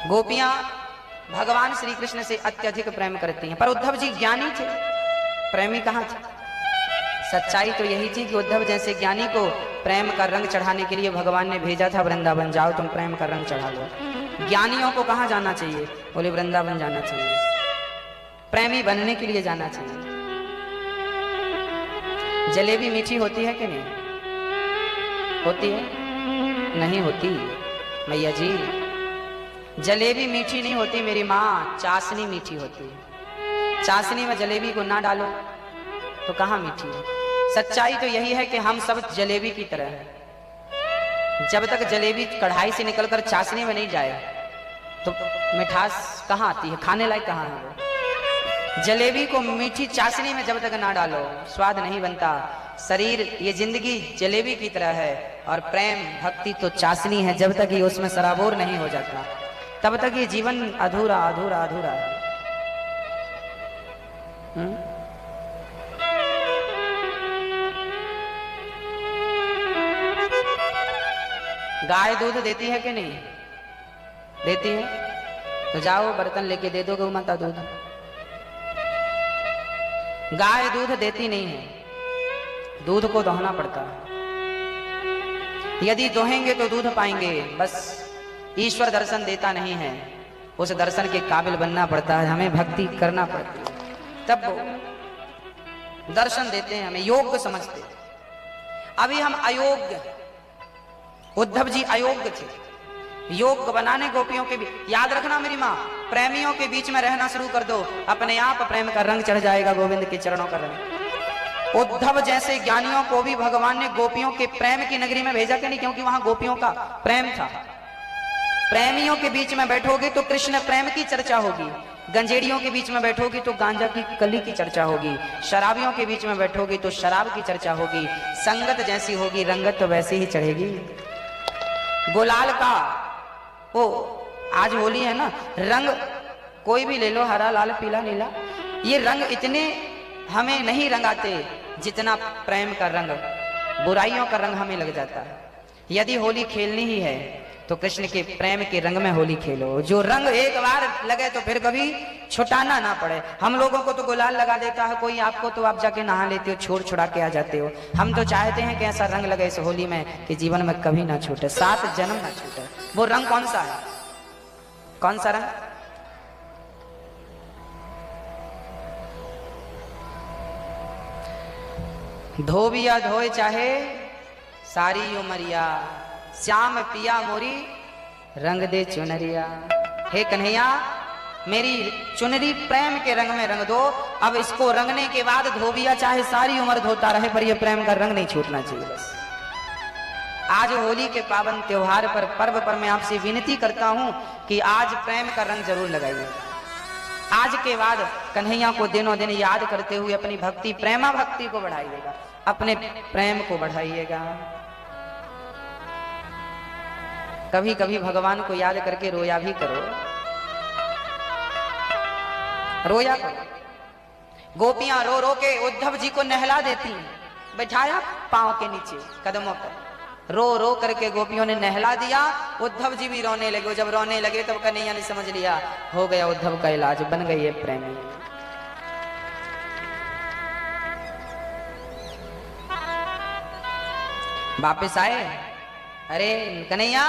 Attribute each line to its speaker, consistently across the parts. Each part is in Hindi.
Speaker 1: गोपियां भगवान श्री कृष्ण से अत्यधिक प्रेम करती हैं, पर उद्धव जी ज्ञानी थे, प्रेमी कहाँ थे। सच्चाई तो यही थी कि उद्धव जैसे ज्ञानी को प्रेम का रंग चढ़ाने के लिए भगवान ने भेजा था वृंदावन, जाओ तुम प्रेम का रंग चढ़ा लो। ज्ञानियों को कहाँ जाना चाहिए, बोले वृंदावन जाना चाहिए, प्रेमी बनने के लिए जाना चाहिए। जलेबी मीठी होती है कि नहीं होती है? नहीं होती मैया जी, जलेबी मीठी नहीं होती मेरी माँ, चाशनी मीठी होती है। चाशनी में जलेबी को ना डालो तो कहाँ मीठी है। सच्चाई तो यही है कि हम सब जलेबी की तरह हैं। जब तक जलेबी कढ़ाई से निकलकर चाशनी में नहीं जाए तो मिठास कहाँ आती है, खाने लायक कहाँ है वो। जलेबी को मीठी चाशनी में जब तक ना डालो स्वाद नहीं बनता। शरीर ये जिंदगी जलेबी की तरह है और प्रेम भक्ति तो चाशनी है। जब तक ये उसमें सराबोर नहीं हो जाता तब तक ये जीवन अधूरा अधूरा अधूरा है। गाय दूध देती है कि नहीं देती है? तो जाओ बर्तन लेके दे दो गौ माता दूध। गाय दूध देती नहीं है, दूध को दोहना पड़ता है। यदि दोहेंगे तो दूध पाएंगे, बस ईश्वर दर्शन देता नहीं है, उस दर्शन के काबिल बनना पड़ता है, हमें भक्ति करना पड़ती है, तब वो दर्शन देते हैं, हमें योग्य समझते हैं। अभी हम अयोग्य, उद्धव जी अयोग्य थे, योग्य बनाने गोपियों के बीच। याद रखना मेरी माँ, प्रेमियों के बीच में रहना शुरू कर दो, अपने आप प्रेम का रंग चढ़ जाएगा, गोविंद के चरणों का रंग। उद्धव जैसे ज्ञानियों को भी भगवान ने गोपियों के प्रेम की नगरी में भेजा कि नहीं, क्योंकि वहां गोपियों का प्रेम था। प्रेमियों के बीच में बैठोगे तो कृष्ण प्रेम की चर्चा होगी, गंजेड़ियों के बीच में बैठोगी तो गांजा की कली की चर्चा होगी, शराबियों के बीच में बैठोगी तो शराब की चर्चा होगी। संगत जैसी होगी रंगत तो वैसी ही चढ़ेगी। गुलाल का वो आज होली है ना, रंग कोई भी ले लो, हरा लाल पीला नीला, ये रंग इतने हमें नहीं रंगाते जितना प्रेम का रंग, बुराइयों का रंग हमें लग जाता है। यदि होली खेलनी ही है तो कृष्ण के प्रेम के रंग में होली खेलो, जो रंग एक बार लगे तो फिर कभी छुटाना ना पड़े। हम लोगों को तो गुलाल लगा देता है कोई, आपको तो आप जाके नहा लेते हो, छोड़ छुड़ा के आ जाते हो। हम तो चाहते हैं कि ऐसा रंग लगे इस होली में कि जीवन में कभी ना छूटे, 7 जन्म ना छूटे। वो रंग कौन सा है? कौन सा रंग? धोबिया धोए चाहे सारी उमरिया, श्याम पिया मोरी रंग दे चुनरिया। हे कन्हैया मेरी चुनरी प्रेम के रंग में रंग दो। अब इसको रंगने के बाद धोबिया चाहे सारी उम्र धोता रहे, पर यह प्रेम का रंग नहीं छूटना चाहिए। बस आज होली के पावन त्योहार पर, पर्व पर मैं आपसे विनती करता हूं कि आज प्रेम का रंग जरूर लगाइए। आज के बाद कन्हैया को दिनों दिन याद करते हुए अपनी भक्ति, प्रेमा भक्ति को बढ़ाइएगा, अपने प्रेम को बढ़ाइएगा। कभी कभी भगवान को याद करके रोया भी करो, रोया करो। गोपियां रो रो के उद्धव जी को नहला देती, बैठाया पांव के नीचे कदमों पर, रो रो करके गोपियों ने नहला दिया। उद्धव जी भी रोने लगे, जब रोने लगे तब कन्हैया ने समझ लिया हो गया उद्धव का इलाज, बन गई है प्रेमी। वापिस आए, अरे कन्हैया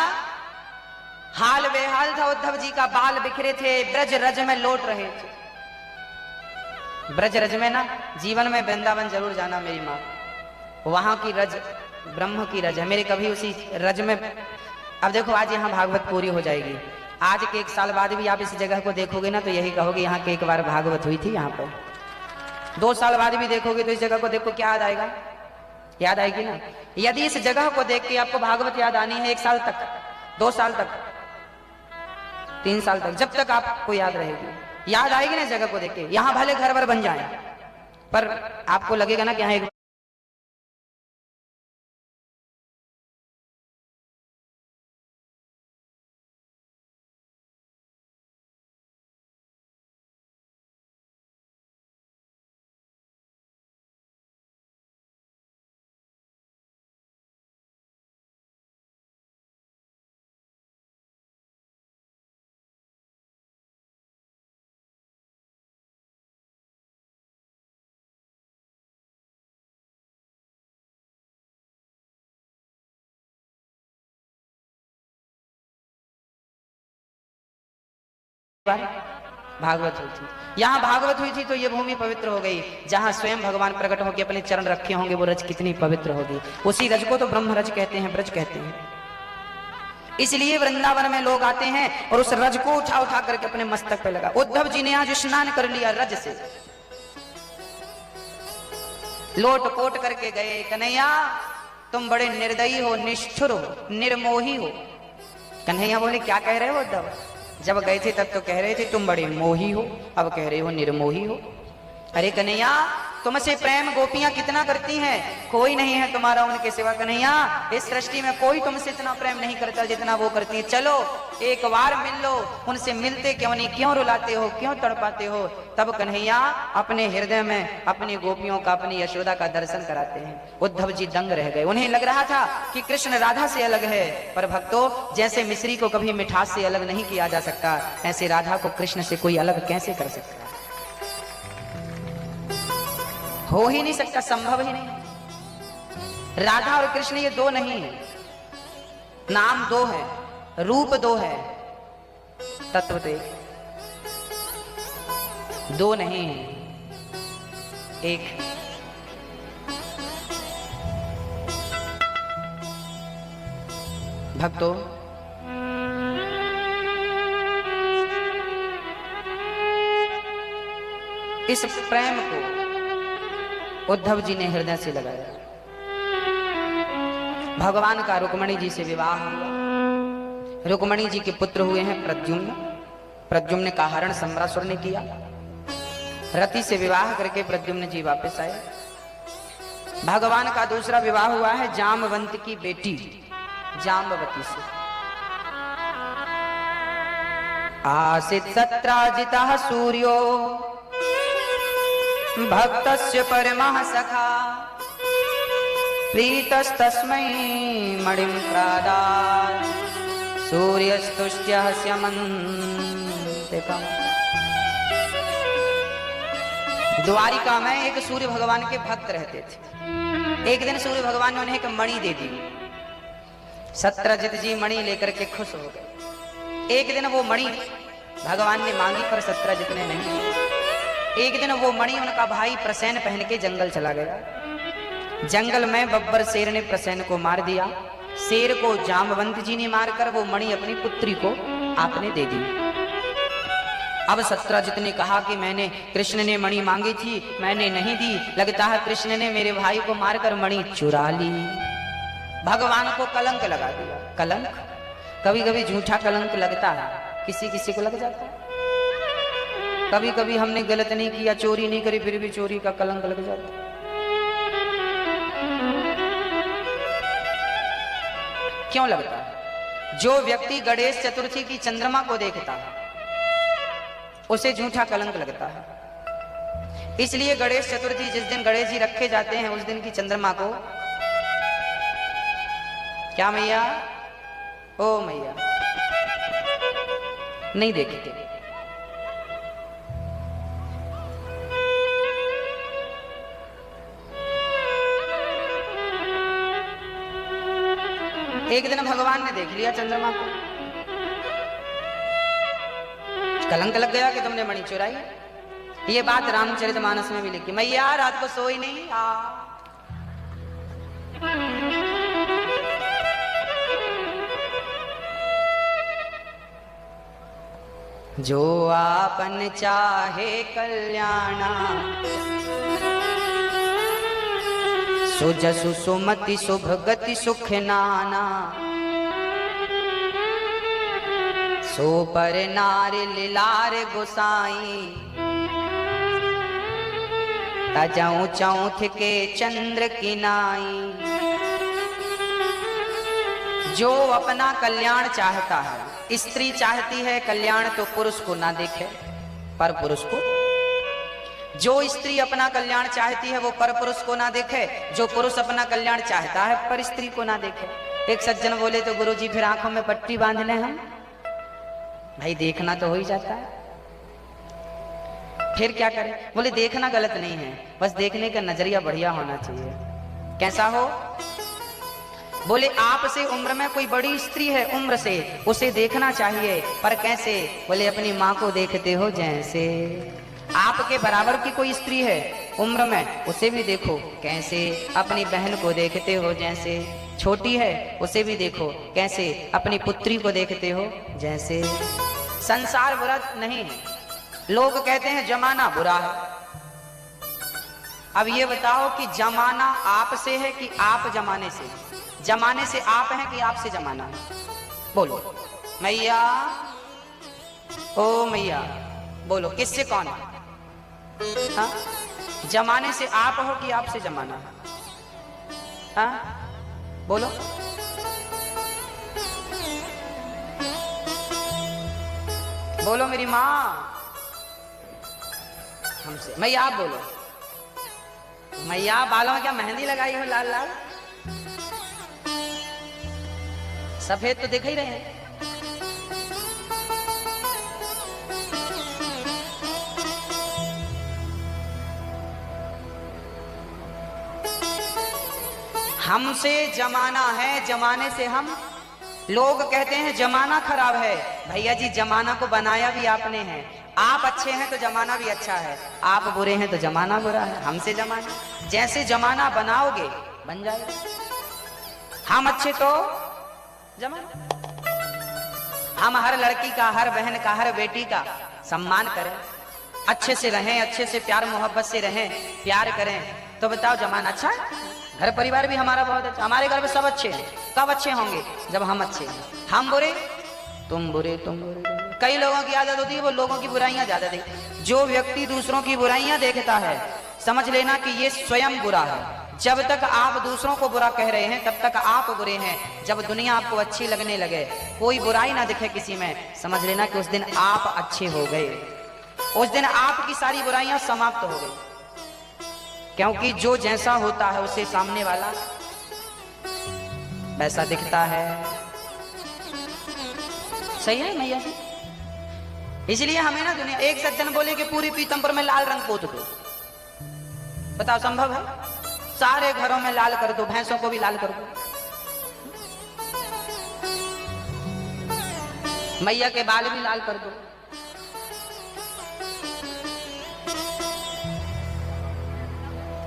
Speaker 1: हाल बेहाल था उद्धव जी का, बाल बिखरे थे, ब्रज रज में लौट रहे थे। ब्रज रज में ना, जीवन में वृंदावन जरूर जाना मेरी माँ, वहां की रज ब्रह्म की रज है, मेरे कभी उसी रज में। अब देखो आज यहाँ भागवत पूरी हो जाएगी, आज के 1 साल बाद भी आप इस जगह को देखोगे ना तो यही कहोगे यहाँ के एक बार भागवत हुई थी यहाँ पर। 2 साल बाद भी देखोगे तो इस जगह को देखो क्या याद आएगा? याद आएगी ना। यदि इस जगह को देख के आपको भागवत याद आनी है 1 साल तक, 2 साल तक, 3 साल तक, जब तक आपको याद रहेगी, याद आएगी ना जगह को देख के। यहाँ भले घर भर बन जाए पर आपको लगेगा ना कि यहाँ एक भागवत हुई थी। यहाँ भागवत हुई थी तो ये भूमि पवित्र हो गई। जहाँ स्वयं भगवान प्रकट होकर अपने चरण रखे होंगे वो रज कितनी पवित्र होगी। उसी रज को तो ब्रह्म रज कहते हैं, ब्रज कहते हैं। इसलिए वृंदावन में लोग आते हैं और उस रज को उठा उठा करके अपने मस्तक पे लगा। उद्धव जी ने आज स्नान कर लिया रज से, लोट पोट करके गए। कन्हैया तुम बड़े निर्दयी हो, निष्ठुर हो, निर्मोही हो। कन्हैया बोले क्या कह रहे हो उद्धव? जब गए थे तब तो कह रहे थे तुम बड़े मोही हो, अब कह रहे हो निर्मोही हो। अरे कन्हैया तुमसे प्रेम गोपियां कितना करती हैं, कोई नहीं है तुम्हारा उनके सिवा। कन्हैया इस सृष्टि में कोई तुमसे इतना प्रेम नहीं करता जितना वो करती है। चलो एक बार मिल लो उनसे। मिलते क्यों नहीं, क्यों रुलाते हो, क्यों तड़पाते हो? तब कन्हैया अपने हृदय में अपनी गोपियों का, अपनी यशोदा का दर्शन कराते हैं। उद्धव जी दंग रह गए। उन्हें लग रहा था कि कृष्ण राधा से अलग है, पर भक्तों जैसे मिश्री को कभी मिठास से अलग नहीं किया जा सकता, ऐसे राधा को कृष्ण से कोई अलग कैसे कर सकता? हो ही नहीं सकता, संभव ही नहीं। राधा और कृष्ण ये दो नहीं है, नाम दो है, रूप दो है, तत्व तो एक, दो नहीं है, एक है। भक्तों इस प्रेम को उद्धव जी ने हृदय से लगाया। भगवान का रुक्मणी जी से विवाह हुआ। रुक्मणी जी के पुत्र हुए हैं प्रद्युम्न। प्रद्युम्न का हरण सम्रासुर ने किया। रति से विवाह करके प्रद्युम्न जी वापस आए। भगवान का दूसरा विवाह हुआ है जामवंत की बेटी जाम्बवती से। आसित सत्राजितः सूर्यो भक्तस्य परमः सखा प्रीतस्तस्मै मणिं प्रादात् सूर्यस्तुष्ट्यः स्यमन्तिकम्। द्वारिका में एक सूर्य भगवान के भक्त रहते थे। एक दिन सूर्य भगवान ने उन्हें एक मणि दे दी। सत्रजित जी मणि लेकर के खुश हो गए। एक दिन वो मणि भगवान ने मांगी पर सत्रजित ने नहीं। एक दिन वो मणि उनका भाई प्रसेन पहन के जंगल चला गया। जंगल में बब्बर शेर ने प्रसेन को मार दिया। शेर को जामवंत जी ने मारकर वो मणि अपनी पुत्री को आपने दे दी। अब सत्रजित ने कहा कि मैंने कृष्ण ने मणि मांगी थी, मैंने नहीं दी। लगता है कृष्ण ने मेरे भाई को मारकर मणि चुरा ली। भगवान को कलंक लगा दिया। कलंक कभी कभी झूठा कलंक लगता है, किसी किसी को लग जाता है। कभी कभी हमने गलत नहीं किया, चोरी नहीं करी, फिर भी चोरी का कलंक लग जाता है। क्यों लगता है? जो व्यक्ति गणेश चतुर्थी की चंद्रमा को देखता है उसे झूठा कलंक लगता है। इसलिए गणेश चतुर्थी जिस दिन गणेश जी रखे जाते हैं उस दिन की चंद्रमा को क्या मैया, ओ मैया, नहीं देखते। एक दिन भगवान ने देख लिया चंद्रमा को, कलंक लग गया कि तुमने मणि चुराई। ये बात रामचरितमानस में भी लिखी। मैया रात को सोई नहीं। जो आपन चाहे कल्याणा सुजसु सुमति शुभ गति सुख नाना सो पर नार लिलार गोसाई तजऊ चौथ के चंद्र की नाई। जो अपना कल्याण चाहता है, स्त्री चाहती है कल्याण तो पुरुष को ना देखे पर पुरुष को। जो स्त्री अपना कल्याण चाहती है वो पर पुरुष को ना देखे। जो पुरुष अपना कल्याण चाहता है पर स्त्री को ना देखे। एक सज्जन बोले तो गुरुजी फिर आंखों में पट्टी बांधने हम? भाई देखना तो हो ही जाता है, फिर क्या करें? बोले देखना गलत नहीं है, बस देखने का नजरिया बढ़िया होना चाहिए। कैसा हो? बोले आपसे उम्र में कोई बड़ी स्त्री है उम्र से, उसे देखना चाहिए, पर कैसे? बोले अपनी माँ को देखते हो जैसे। आपके बराबर की कोई स्त्री है उम्र में, उसे भी देखो कैसे? अपनी बहन को देखते हो जैसे। छोटी है उसे भी देखो कैसे? अपनी पुत्री को देखते हो जैसे। संसार बुरा नहीं है, लोग कहते हैं जमाना बुरा है। अब ये बताओ कि जमाना आपसे है कि आप जमाने से? जमाने से आप हैं कि आपसे जमाना है? बोलो मैया, ओ मैया, बोलो किससे कौन है? हाँ? जमाने से आप हो कि आपसे जमाना? हाँ बोलो। बोलो मेरी माँ, हमसे। मैया आप बोलो। मैया बालों में क्या मेहंदी लगाई हो लाल लाल? सफेद तो दिख ही रहे हैं। हमसे जमाना है, जमाने से हम। लोग कहते हैं जमाना खराब है। भैया जी जमाना को बनाया भी आपने है। आप अच्छे हैं तो जमाना भी अच्छा है, आप बुरे हैं तो जमाना बुरा है। हमसे जमाना, जैसे जमाना बनाओगे बन जाएगा। हम अच्छे तो जमाना। हम हर लड़की का, हर बहन का, हर बेटी का सम्मान करें, अच्छे से रहें, अच्छे से प्यार मोहब्बत से रहें, प्यार करें, तो बताओ जमाना अच्छा है। घर परिवार भी हमारा बहुत अच्छा, हमारे घर में सब अच्छे हैं। कब अच्छे होंगे? जब हम अच्छे हैं। हम बुरे, तुम बुरे, तुम बुरे। कई लोगों की आदत होती है वो लोगों की बुराइयां ज्यादा देखते। जो व्यक्ति दूसरों की बुराइयां देखता है समझ लेना कि ये स्वयं बुरा है। जब तक आप दूसरों को बुरा कह रहे हैं तब तक आप बुरे हैं। जब दुनिया आपको अच्छी लगने लगे, कोई बुराई ना दिखे किसी में, समझ लेना कि उस दिन आप अच्छे हो गए। उस दिन आपकी सारी बुराइयां समाप्त हो गई। क्योंकि जो जैसा होता है उसे सामने वाला वैसा दिखता है। सही है मैया जी? इसलिए हमें ना दुनिया, एक सज्जन बोले कि पूरी पीतम्बर में लाल रंग पोत दो। बताओ संभव है? सारे घरों में लाल कर दो, भैंसों को भी लाल कर दो, मैया के बाल भी लाल कर दो।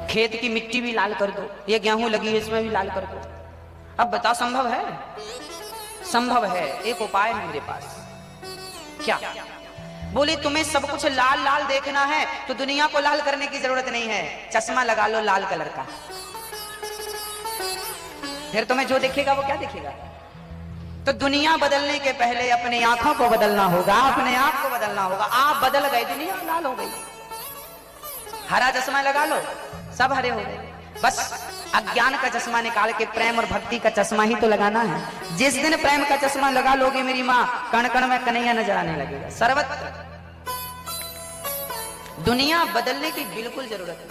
Speaker 1: खेत की मिट्टी भी लाल कर दो, ये गेहूं लगी है इसमें भी लाल कर दो। अब बताओ संभव है? संभव है। एक उपाय है मेरे पास। क्या? बोले तुम्हें सब कुछ लाल लाल देखना है तो दुनिया को लाल करने की जरूरत नहीं है, चश्मा लगा लो लाल कलर का, फिर तुम्हें जो दिखेगा वो क्या दिखेगा? तो दुनिया बदलने के पहले अपनी आंखों को बदलना होगा, अपने आप को बदलना होगा। आप बदल गए, दुनिया लाल हो गई। हरा चश्मा लगा लो, सब हरे हो गए। बस अज्ञान का चश्मा निकाल के प्रेम और भक्ति का चश्मा ही तो लगाना है। जिस दिन प्रेम का चश्मा लगा लोगे मेरी माँ, कण कण में कन्हैया नजर आने लगेगा सर्वत्र। दुनिया बदलने की बिल्कुल जरूरत है।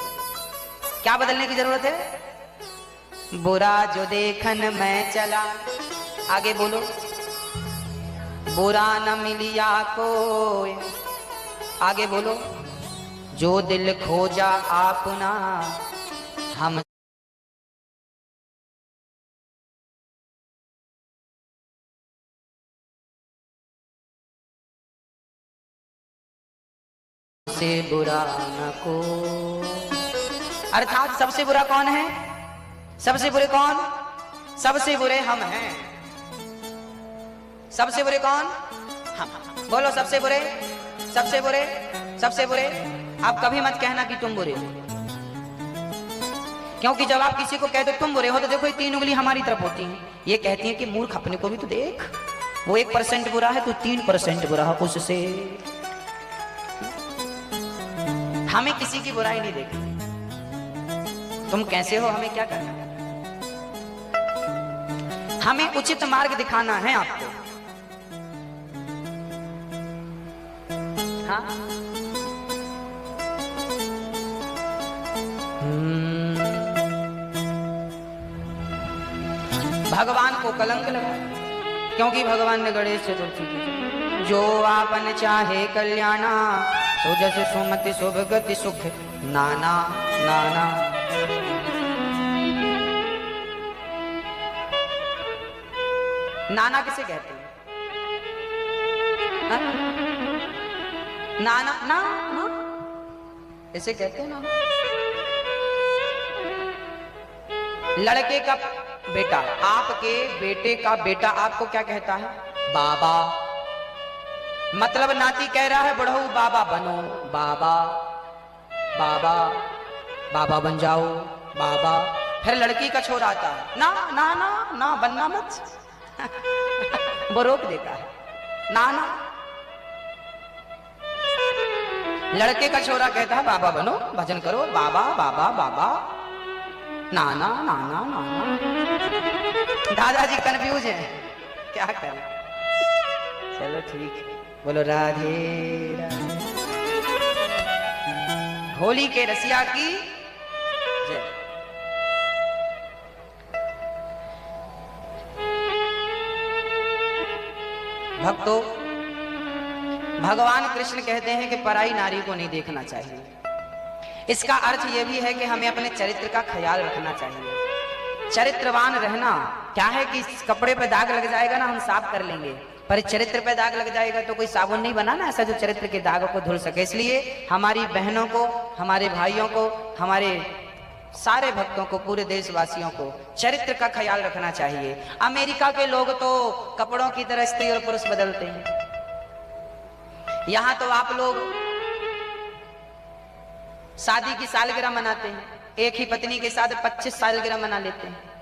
Speaker 1: क्या बदलने की जरूरत है? बुरा जो देखन मैं चला, आगे बोलो, बुरा न मिलिया कोई, आगे बोलो, जो दिल खोजा आपना हम से बुरा न को। अर्थात सबसे बुरा कौन है? सबसे बुरे कौन? सबसे बुरे हम हैं। सबसे बुरे कौन? हम। बोलो सबसे बुरे, सबसे बुरे, सबसे बुरे। आप कभी मत कहना कि तुम बुरे हो, क्योंकि जब आप किसी को कहते तुम बुरे हो तो देखो ये 3 उंगली हमारी तरफ होती है। ये कहती है कि मूर्ख अपने को भी तो देख, वो 1% बुरा है तो 3% बुरा है उससे। हमें किसी की बुराई नहीं देखनी। तुम कैसे हो हमें क्या करना? हमें उचित मार्ग दिखाना है आपको। हाँ? भगवान को कलंक लगा, क्योंकि भगवान ने गणेश चतुर्थी की, जो आपन चाहे कल्याणा, सो जस सुमति शुभ गति सुख नाना नाना। नाना किसे कहते हैं? हा? नाना ना ना इसे कहते हैं ना। लड़के का बेटा, आपके बेटे का बेटा आपको क्या कहता है? बाबा। मतलब नाती कह रहा है बड़हू बाबा बनो, बाबा बाबा बाबा बन जाओ, बाबा। फिर लड़की का छोरा आता है, ना ना ना ना बनना मत। वो रोक देता है, ना ना। लड़के का छोरा कहता है बाबा बनो, भजन करो, बाबा बाबा बाबा, नाना नाना नाना। दादाजी कंफ्यूज हैं, क्या करें? चलो ठीक है, बोलो राधे राधे। होली के रसिया की जय। भक्तों, भगवान कृष्ण कहते हैं कि पराई नारी को नहीं देखना चाहिए। इसका अर्थ यह भी है कि हमें अपने चरित्र का ख्याल रखना चाहिए। चरित्रवान रहना क्या है कि कपड़े पे दाग लग जाएगा ना, हम साफ कर लेंगे, पर चरित्र पे दाग लग जाएगा तो कोई साबुन नहीं बना ना ऐसा जो चरित्र के दागों को धुल सके। इसलिए हमारी बहनों को, हमारे भाइयों को, हमारे सारे भक्तों को, पूरे देशवासियों को चरित्र का ख्याल रखना चाहिए। अमेरिका के लोग तो कपड़ों की तरह स्त्री और पुरुष बदलते हैं। यहां तो आप लोग शादी की सालगिरह मनाते हैं, एक ही पत्नी के साथ 25 सालगिरह मना लेते हैं।